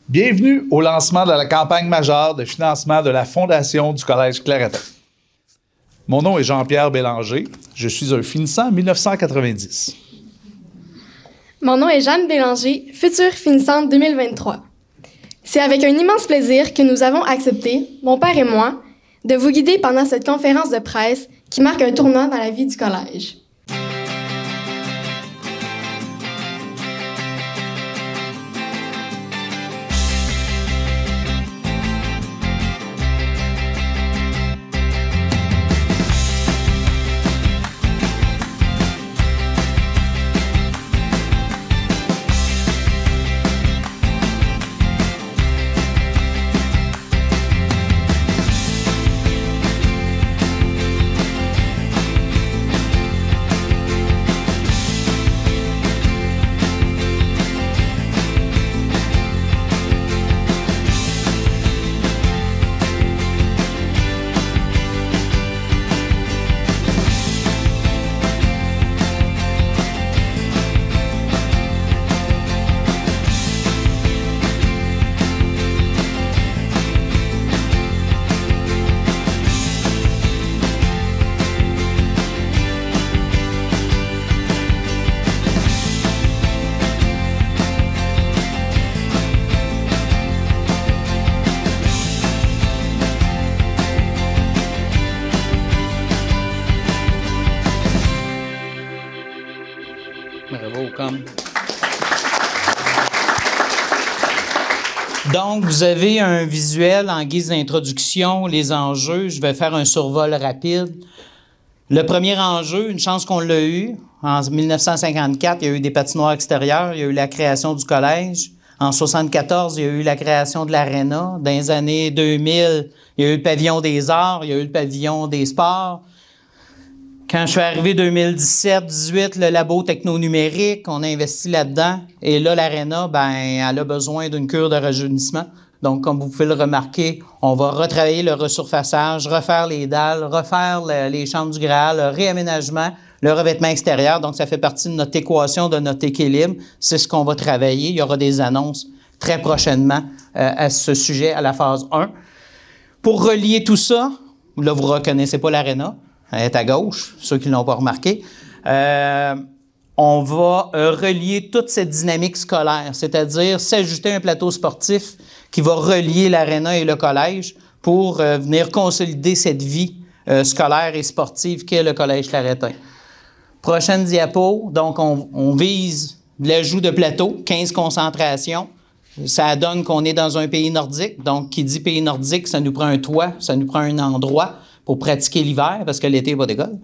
Bienvenue au lancement de la campagne majeure de financement de la Fondation du Collège Claretin. Mon nom est Jean-Pierre Bélanger. Je suis un finissant en 1990. Mon nom est Jeanne Bélanger, future finissante 2023. C'est avec un immense plaisir que nous avons accepté, mon père et moi, de vous guider pendant cette conférence de presse qui marque un tournant dans la vie du collège. Donc, vous avez un visuel en guise d'introduction, les enjeux. Je vais faire un survol rapide. Le premier enjeu, une chance qu'on l'a eu. En 1954, il y a eu des patinoires extérieures, il y a eu la création du collège. En 1974, il y a eu la création de l'aréna. Dans les années 2000, il y a eu le pavillon des arts, il y a eu le pavillon des sports. Quand je suis arrivé 2017-18, le labo techno-numérique, on a investi là-dedans. Et là, l'aréna, elle a besoin d'une cure de rajeunissement. Donc, comme vous pouvez le remarquer, on va retravailler le resurfaçage, refaire les dalles, refaire les chambres du Graal, le réaménagement, le revêtement extérieur. Donc, ça fait partie de notre équation, de notre équilibre. C'est ce qu'on va travailler. Il y aura des annonces très prochainement à ce sujet, à la phase 1. Pour relier tout ça, là, vous ne reconnaissez pas l'aréna. Elle est à gauche, ceux qui ne l'ont pas remarqué. On va relier toute cette dynamique scolaire, c'est-à-dire s'ajouter un plateau sportif qui va relier l'aréna et le collège pour venir consolider cette vie scolaire et sportive qu'est le Collège Claretin. Prochaine diapo, donc on vise l'ajout de plateaux, 15 concentrations. Ça donne qu'on est dans un pays nordique. Donc, qui dit pays nordique, ça nous prend un toit, ça nous prend un endroit pour pratiquer l'hiver, parce que l'été, pas d'école.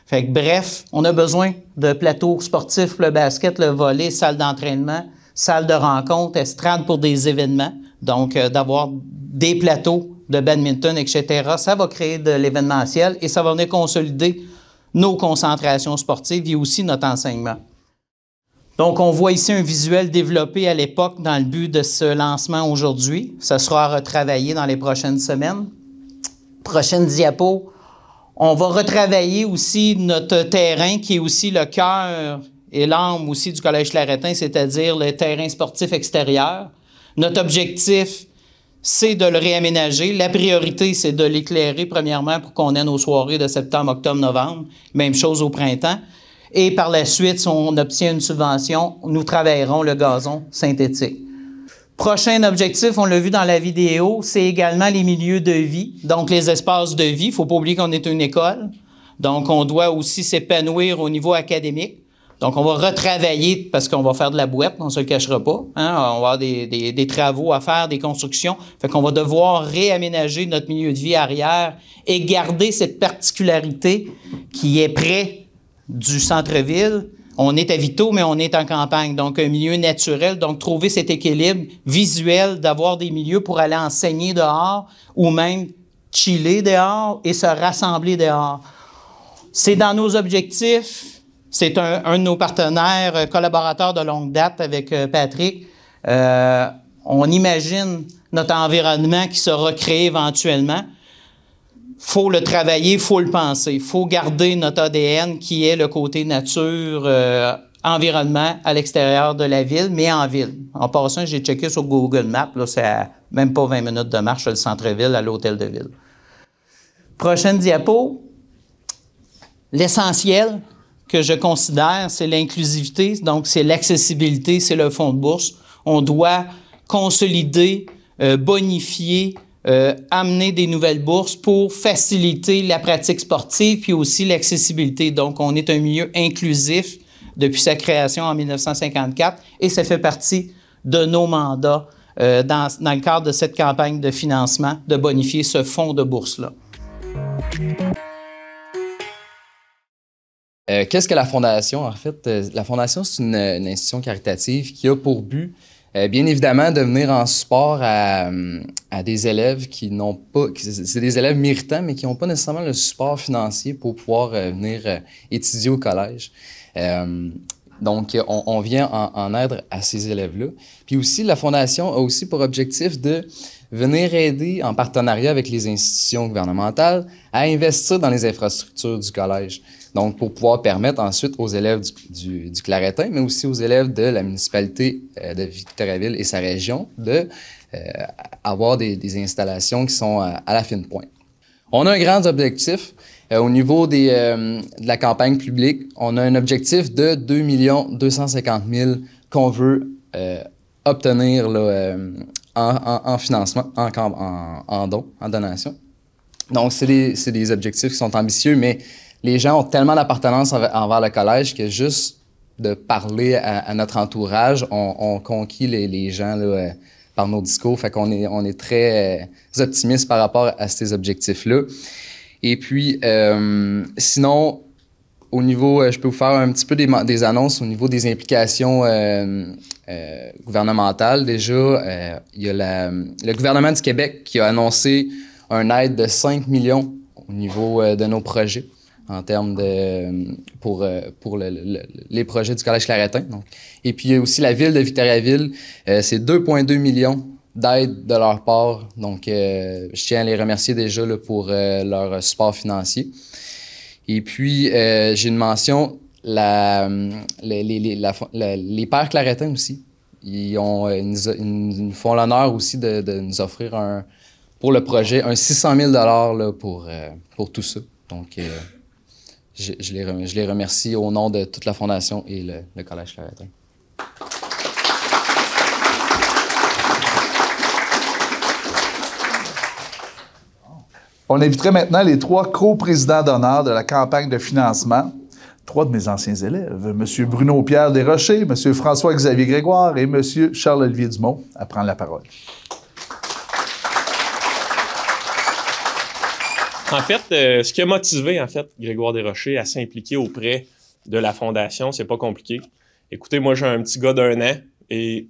Fait que, bref, on a besoin de plateaux sportifs, le basket, le volley, salle d'entraînement, salle de rencontre, estrade pour des événements. Donc, d'avoir des plateaux de badminton, etc., ça va créer de l'événementiel et ça va venir consolider nos concentrations sportives et aussi notre enseignement. Donc, on voit ici un visuel développé à l'époque dans le but de ce lancement aujourd'hui. Ça sera retravaillé dans les prochaines semaines. Prochaine diapo, on va retravailler aussi notre terrain qui est aussi le cœur et l'âme aussi du Collège Claretin, c'est-à-dire le terrain sportif extérieur. Notre objectif, c'est de le réaménager. La priorité, c'est de l'éclairer premièrement pour qu'on ait nos soirées de septembre, octobre, novembre. Même chose au printemps. Et par la suite, si on obtient une subvention, nous travaillerons le gazon synthétique. Prochain objectif, on l'a vu dans la vidéo, c'est également les milieux de vie, donc les espaces de vie. Il ne faut pas oublier qu'on est une école, donc on doit aussi s'épanouir au niveau académique. Donc on va retravailler, parce qu'on va faire de la boîte, on ne se le cachera pas. On va avoir des travaux à faire, des constructions. Fait qu'on va devoir réaménager notre milieu de vie arrière et garder cette particularité qui est près du centre-ville. On est à Vito, mais on est en campagne, donc un milieu naturel. Donc, trouver cet équilibre visuel, d'avoir des milieux pour aller enseigner dehors ou même chiller dehors et se rassembler dehors. C'est dans nos objectifs. C'est un de nos partenaires, collaborateurs de longue date avec Patrick. On imagine notre environnement qui sera créé éventuellement. Faut le travailler, faut le penser. Faut garder notre ADN qui est le côté nature environnement à l'extérieur de la ville, mais en ville. En passant, j'ai checké sur Google Maps, là, c'est à même pas 20 minutes de marche, le centre-ville, à l'hôtel de ville. Prochaine diapo. L'essentiel que je considère, c'est l'inclusivité, donc c'est l'accessibilité, c'est le fonds de bourse. On doit consolider, bonifier, amener des nouvelles bourses pour faciliter la pratique sportive puis aussi l'accessibilité. Donc, on est un milieu inclusif depuis sa création en 1954 et ça fait partie de nos mandats dans le cadre de cette campagne de financement de bonifier ce fonds de bourse-là. Qu'est-ce que la Fondation? En fait, la Fondation, c'est une institution caritative qui a pour but, bien évidemment, de venir en support à des élèves qui n'ont pas... C'est des élèves méritants, mais qui n'ont pas nécessairement le support financier pour pouvoir venir étudier au collège. Donc, on vient en aide à ces élèves-là. Puis aussi, la Fondation a aussi pour objectif de venir aider, en partenariat avec les institutions gouvernementales, à investir dans les infrastructures du collège. Donc, pour pouvoir permettre ensuite aux élèves du Claretin, mais aussi aux élèves de la municipalité de Victoriaville et sa région, de avoir des installations qui sont à la fine pointe. On a un grand objectif. Au niveau de la campagne publique, on a un objectif de 2 250 000 qu'on veut obtenir là, en financement, en don, en donation. Donc, c'est des objectifs qui sont ambitieux, mais les gens ont tellement d'appartenance envers le collège que juste de parler à notre entourage, on conquit les gens là, par nos discours. Fait qu'on est très optimistes par rapport à ces objectifs-là. Et puis, sinon, au niveau, je peux vous faire un petit peu des annonces au niveau des implications gouvernementales. Déjà, il y a le gouvernement du Québec qui a annoncé une aide de 5 millions au niveau de nos projets en termes de pour les projets du Collège Claretin. Donc. Et puis, il y a aussi la ville de Victoriaville, c'est 2,2 millions d'aide de leur part. Donc, je tiens à les remercier déjà là, pour leur support financier. Et puis, j'ai une mention, les pères Claretins aussi. Ils nous font l'honneur aussi de nous offrir pour le projet un 600 000 là, pour tout ça. Donc, je les remercie au nom de toute la Fondation et le Collège Claretin. On inviterait maintenant les 3 co-présidents d'honneur de la campagne de financement. 3 de mes anciens élèves, M. Bruno-Pierre Desrochers, M. François-Xavier Grégoire et M. Charles-Olivier Dumont, à prendre la parole. En fait, ce qui a motivé, Grégoire Desrochers à s'impliquer auprès de la Fondation, c'est pas compliqué. Écoutez, moi, j'ai un petit gars d'1 an et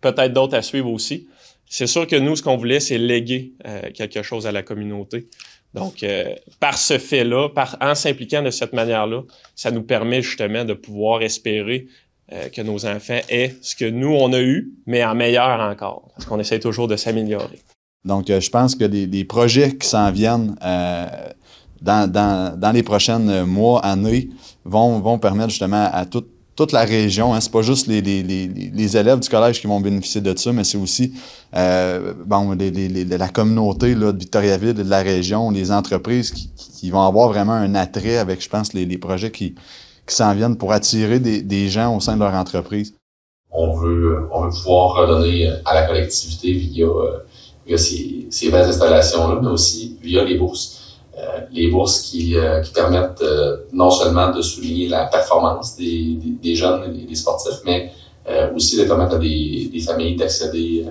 peut-être d'autres à suivre aussi. C'est sûr que nous, ce qu'on voulait, c'est léguer quelque chose à la communauté. Donc, par ce fait-là, en s'impliquant de cette manière-là, ça nous permet justement de pouvoir espérer que nos enfants aient ce que nous, on a eu, mais en meilleur encore, parce qu'on essaie toujours de s'améliorer. Donc, je pense que des projets qui s'en viennent dans les prochains mois, années, vont permettre justement à toute la région, hein, c'est pas juste les élèves du collège qui vont bénéficier de ça, mais c'est aussi la communauté là, de Victoriaville et de la région, les entreprises qui vont avoir vraiment un attrait avec, je pense, les projets qui s'en viennent pour attirer des gens au sein de leur entreprise. On veut pouvoir redonner à la collectivité via ces belles installations-là, mais aussi via les bourses. Les bourses qui permettent non seulement de souligner la performance des jeunes et des sportifs, mais aussi de permettre à des familles d'accéder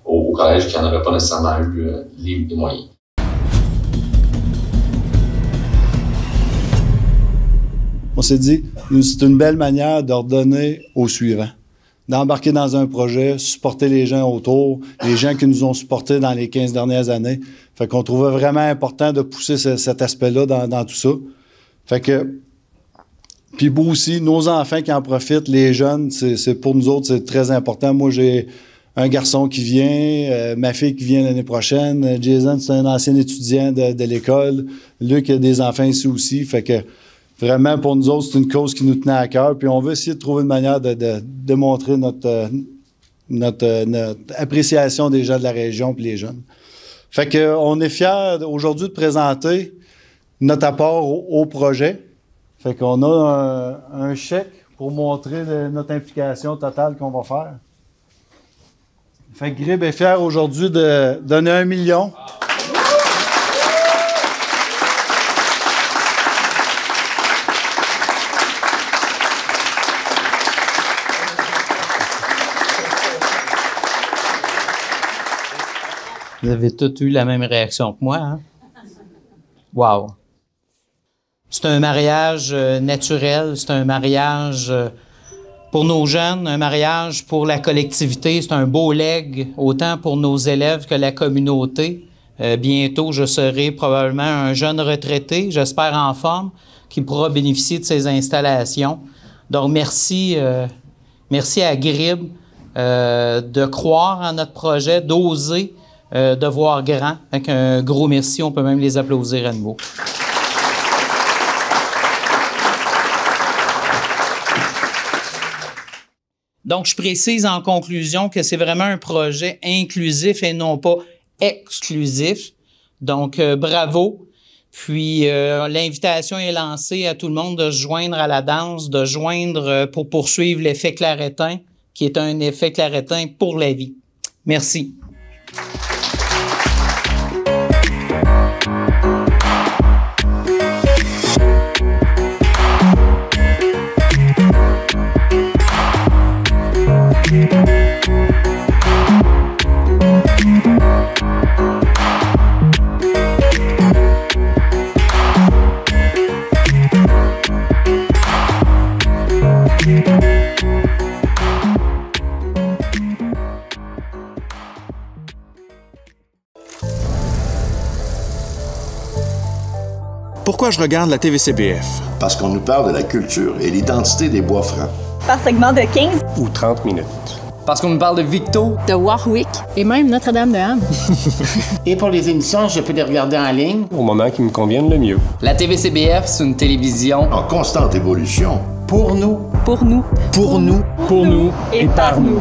au collège qui n'en auraient pas nécessairement eu les moyens. On s'est dit, c'est une belle manière de redonner aux suivants. D'embarquer dans un projet, supporter les gens autour, les gens qui nous ont supportés dans les 15 dernières années. Fait qu'on trouvait vraiment important de pousser cet aspect-là dans tout ça. Fait que, puis vous aussi, nos enfants qui en profitent, les jeunes, c'est pour nous autres, c'est très important. Moi, j'ai un garçon qui vient, ma fille qui vient l'année prochaine. Jason, c'est un ancien étudiant de l'école. Luc a des enfants ici aussi. Fait que Vraiment, pour nous autres, c'est une cause qui nous tenait à cœur. Puis on veut essayer de trouver une manière de démontrer notre appréciation des gens de la région et les jeunes. Fait qu'on est fiers aujourd'hui de présenter notre apport au projet. Fait qu'on a un chèque pour montrer notre implication totale qu'on va faire. Fait que Grib est fier aujourd'hui de donner 1 million. Vous avez tous eu la même réaction que moi, hein? Wow! C'est un mariage naturel, c'est un mariage pour nos jeunes, un mariage pour la collectivité, c'est un beau legs, autant pour nos élèves que la communauté. Bientôt, je serai probablement un jeune retraité, j'espère en forme, qui pourra bénéficier de ces installations. Donc, merci à Grib de croire en notre projet, d'oser, de voir grand. Avec un gros merci, on peut même les applaudir à nouveau. Donc, je précise en conclusion que c'est vraiment un projet inclusif et non pas exclusif. Donc, bravo. Puis, l'invitation est lancée à tout le monde de se joindre à la danse, de joindre pour poursuivre l'effet Claretin, qui est un effet Claretin pour la vie. Merci. Pourquoi je regarde la TVCBF? Parce qu'on nous parle de la culture et l'identité des Bois-Francs. Par segment de 15 ou 30 minutes. Parce qu'on nous parle de Victo, de Warwick et même Notre-Dame-de-Ham. Et pour les émissions, je peux les regarder en ligne. Au moment qui me convienne le mieux. La TVCBF, c'est une télévision en constante évolution. Pour nous. Pour nous. Pour nous. Pour nous. Et par nous.